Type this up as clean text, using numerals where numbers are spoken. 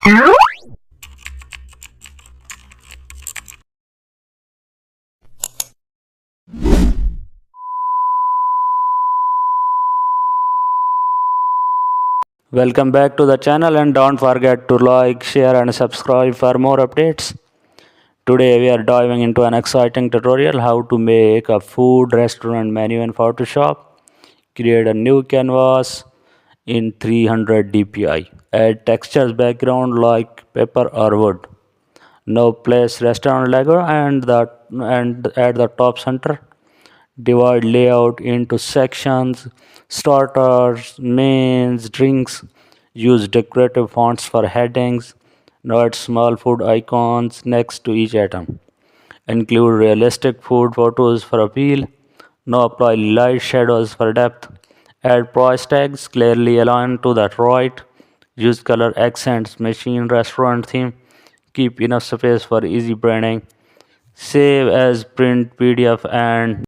Welcome back to the channel and don't forget to like, share and subscribe for more updates. Today we are diving into an exciting tutorial how to make a food restaurant menu in Photoshop. Create a new canvas in 300 dpi. Add textures background like paper or wood. Now place restaurant logo and at the top center. Divide layout into sections, starters, mains, drinks. Use decorative fonts for headings. Add small food icons next to each item. Include realistic food photos for appeal. Now apply light shadows for depth. Add price tags clearly aligned to the right. Use color accents, machine restaurant theme. Keep enough space for easy branding. Save as print PDF and